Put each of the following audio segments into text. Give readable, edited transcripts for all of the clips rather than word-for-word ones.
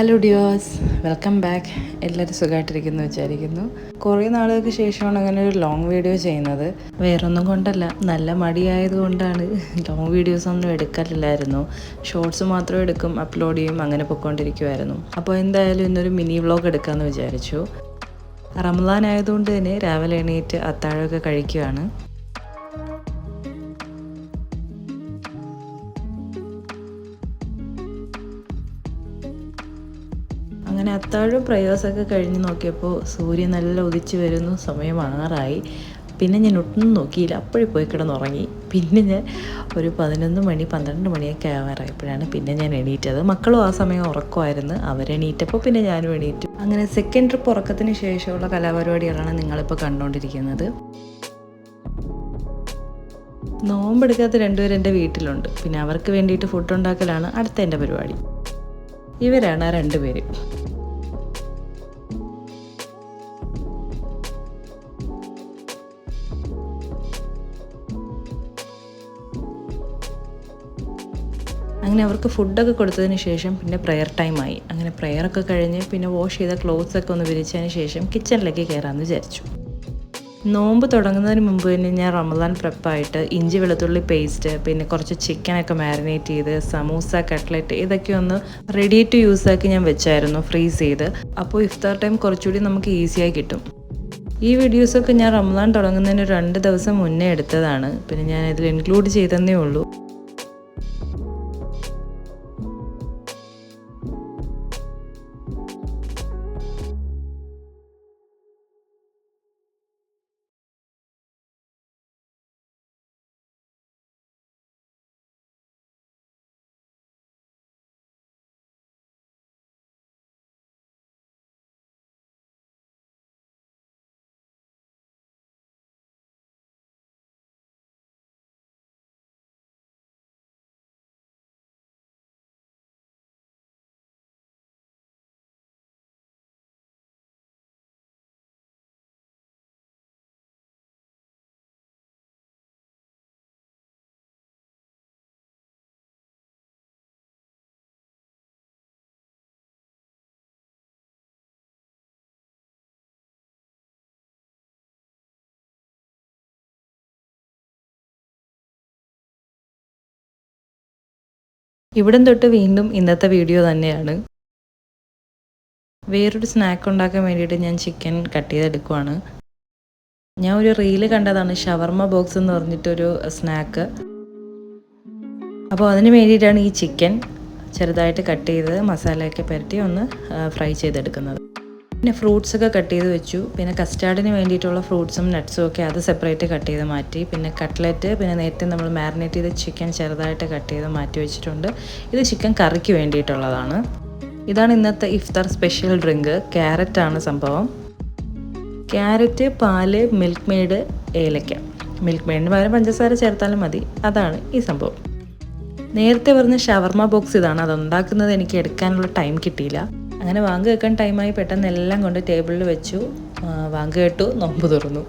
Hello dears, welcome back. എല്ലാവരും സുഖമായിട്ടിരിക്കുന്നു വിചാരിക്കുന്നു. കുറേ നാളുകൾക്ക് ശേഷമാണ് അങ്ങനെ ഒരു ലോങ് വീഡിയോ ചെയ്യുന്നത്. വേറൊന്നും കൊണ്ടല്ല, നല്ല മടിയായതുകൊണ്ടാണ്. ലോങ് വീഡിയോസൊന്നും എടുക്കലില്ലായിരുന്നു. ഷോർട്സ് മാത്രം എടുക്കും, അപ്ലോഡ് ചെയ്യും, അങ്ങനെ പൊയ്ക്കൊണ്ടിരിക്കുമായിരുന്നു. അപ്പോൾ എന്തായാലും ഇന്നൊരു മിനി വ്ളോഗ് എടുക്കാമെന്ന് വിചാരിച്ചു. റമദാൻ ആയതുകൊണ്ട് തന്നെ രാവിലെ എണീറ്റ് അത്താഴമൊക്കെ കഴിക്കുകയാണ്. അങ്ങനെ അത്താഴം പ്രയാസമൊക്കെ കഴിഞ്ഞ് നോക്കിയപ്പോൾ സൂര്യൻ നല്ല ഉദിച്ച് വരുന്നു, സമയം ആറായി. പിന്നെ ഞാൻ ഒട്ടും നോക്കിയില്ല, അപ്പോഴേ പോയി കിടന്നുറങ്ങി. പിന്നെ ഞാൻ ഒരു 11 മണി 12 മണിയൊക്കെ ആവാറായപ്പോഴാണ് പിന്നെ ഞാൻ എണീറ്റത്. മക്കളും ആ സമയം ഉറക്കമായിരുന്നു. അവരെണീറ്റപ്പോൾ പിന്നെ ഞാനും എണീറ്റു. അങ്ങനെ സെക്കൻഡ് ട്രിപ്പ് ഉറക്കത്തിന് ശേഷമുള്ള കലാപരിപാടികളാണ് നിങ്ങളിപ്പോൾ കണ്ടുകൊണ്ടിരിക്കുന്നത്. നോമ്പെടുക്കാത്ത രണ്ടുപേരും എൻ്റെ വീട്ടിലുണ്ട്. പിന്നെ അവർക്ക് വേണ്ടിയിട്ട് ഫുഡ് ഉണ്ടാക്കലാണ് അടുത്ത എൻ്റെ പരിപാടി. ഇവരാണ് ആ രണ്ടുപേര്. അങ്ങനെ അവർക്ക് ഫുഡൊക്കെ കൊടുത്തതിന് ശേഷം പിന്നെ പ്രെയർ ടൈമായി. അങ്ങനെ പ്രെയറൊക്കെ കഴിഞ്ഞ് പിന്നെ വാഷ് ചെയ്ത ക്ലോത്ത്സൊക്കെ ഒന്ന് വിരിച്ചതിന് ശേഷം കിച്ചണിലേക്ക് കയറാമെന്ന് വിചാരിച്ചു. നോമ്പ് തുടങ്ങുന്നതിന് മുമ്പ് തന്നെ ഞാൻ റമദാൻ പ്രെപ്പായിട്ട് ഇഞ്ചി വെളുത്തുള്ളി പേസ്റ്റ്, പിന്നെ കുറച്ച് ചിക്കനൊക്കെ മാരിനേറ്റ് ചെയ്ത്, സമൂസ, കട്ട്ലറ്റ് ഇതൊക്കെ ഒന്ന് റെഡി ടു യൂസ് ആക്കി ഞാൻ വെച്ചായിരുന്നു ഫ്രീസ് ചെയ്ത്. അപ്പോൾ ഇഫ്താർ ടൈം കുറച്ചുകൂടി നമുക്ക് ഈസിയായി കിട്ടും. ഈ വീഡിയോസൊക്കെ ഞാൻ റമദാൻ തുടങ്ങുന്നതിന് 2 ദിവസം മുന്നേ എടുത്തതാണ്. പിന്നെ ഞാൻ ഇതിൽ ഇൻക്ലൂഡ് ചെയ്തതന്നേ ഉള്ളൂ. ഇവിടം തൊട്ട് വീണ്ടും ഇന്നത്തെ വീഡിയോ തന്നെയാണ്. വേറൊരു സ്നാക്ക് ഉണ്ടാക്കാൻ വേണ്ടിയിട്ട് ഞാൻ ചിക്കൻ കട്ട് ചെയ്തെടുക്കുവാണ്. ഞാൻ ഒരു റീല് കണ്ടതാണ്, ഷവർമ ബോക്സ് എന്ന് പറഞ്ഞിട്ടൊരു സ്നാക്ക്. അപ്പോൾ അതിന് വേണ്ടിയിട്ടാണ് ഈ ചിക്കൻ ചെറുതായിട്ട് കട്ട് ചെയ്ത് മസാലയൊക്കെ പുരട്ടി ഒന്ന് ഫ്രൈ ചെയ്തെടുക്കുന്നത്. പിന്നെ ഫ്രൂട്ട്സൊക്കെ കട്ട് ചെയ്ത് വെച്ചു. പിന്നെ കസ്റ്റാർഡിന് വേണ്ടിയിട്ടുള്ള ഫ്രൂട്ട്സും നട്ട്സും ഒക്കെ അത് സെപ്പറേറ്റ് കട്ട് ചെയ്ത് മാറ്റി. പിന്നെ കട്ട്ലറ്റ്, പിന്നെ നേരത്തെ നമ്മൾ മാരിനേറ്റ് ചെയ്ത ചിക്കൻ ചെറുതായിട്ട് കട്ട് ചെയ്ത് മാറ്റി വെച്ചിട്ടുണ്ട്. ഇത് ചിക്കൻ കറിക്ക് വേണ്ടിയിട്ടുള്ളതാണ്. ഇതാണ് ഇന്നത്തെ ഇഫ്താർ സ്പെഷ്യൽ ഡ്രിങ്ക്. ക്യാരറ്റാണ് സംഭവം. ക്യാരറ്റ്, പാല്, മിൽക്ക് മെയ്ഡ്, ഏലക്ക. മിൽക്ക് മെയ്ഡിന് പകരം പഞ്ചസാര ചേർത്താലും മതി. അതാണ് ഈ സംഭവം. നേരത്തെ പറഞ്ഞ ഷവർമ ബോക്സ് ഇതാണ്. അതുണ്ടാക്കുന്നത് എനിക്ക് എടുക്കാനുള്ള ടൈം കിട്ടിയില്ല. അങ്ങനെ വാങ്ക് കേൾക്കാൻ ടൈമായി. പെട്ടെന്ന് എല്ലാം കൊണ്ട് ടേബിളിൽ വെച്ചു. വാങ്ക് കേട്ടു, നോമ്പ് തുറന്നു.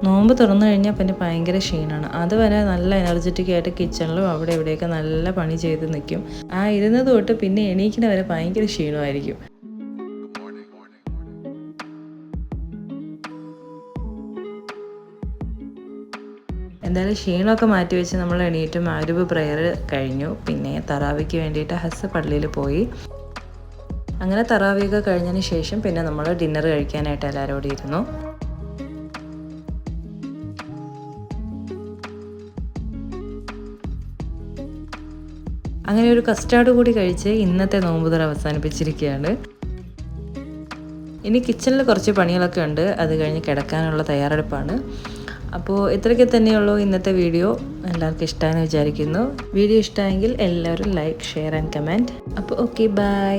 നോമ്പ് തുറന്നു കഴിഞ്ഞാൽ പിന്നെ ഭയങ്കര ക്ഷീണമാണ്. അതുവരെ നല്ല എനർജറ്റിക് ആയിട്ട് കിച്ചണിലും അവിടെ ഇവിടെയൊക്കെ നല്ല പണി ചെയ്ത് നിൽക്കും. ആ ഇരുന്നത് തൊട്ട് പിന്നെ എണീക്കുന്ന വരെ ഭയങ്കര ക്ഷീണമായിരിക്കും. എന്തായാലും ക്ഷീണമൊക്കെ മാറ്റി വെച്ച് നമ്മൾ എണീറ്റ് മഗ്‌രിബ് പ്രെയർ കഴിഞ്ഞു. പിന്നെ തറാവിക്ക് വേണ്ടിയിട്ട് ഹസ്സ് പള്ളിയിൽ പോയി. അങ്ങനെ തറാവിയൊക്കെ കഴിഞ്ഞതിന് ശേഷം പിന്നെ നമ്മൾ ഡിന്നർ കഴിക്കാനായിട്ട് എല്ലാവരും കൂടി ഇരുന്നു. അങ്ങനെ ഒരു കസ്റ്റാർഡ് കൂടി കഴിച്ച് ഇന്നത്തെ നോമ്പുതുറ അവസാനിപ്പിച്ചിരിക്കുകയാണ്. ഇനി കിച്ചണിൽ കുറച്ച് പണികളൊക്കെ ഉണ്ട്. അത് കഴിഞ്ഞ് കിടക്കാനുള്ള തയ്യാറെടുപ്പാണ്. അപ്പോൾ ഇത്രയൊക്കെ തന്നെയുള്ളൂ ഇന്നത്തെ വീഡിയോ. എല്ലാവർക്കും ഇഷ്ടമായെന്ന് വിചാരിക്കുന്നു. വീഡിയോ ഇഷ്ടമായെങ്കിൽ എല്ലാവരും ലൈക്ക്, ഷെയർ ആൻഡ് കമൻറ്റ്. അപ്പോൾ ഓക്കെ, ബൈ.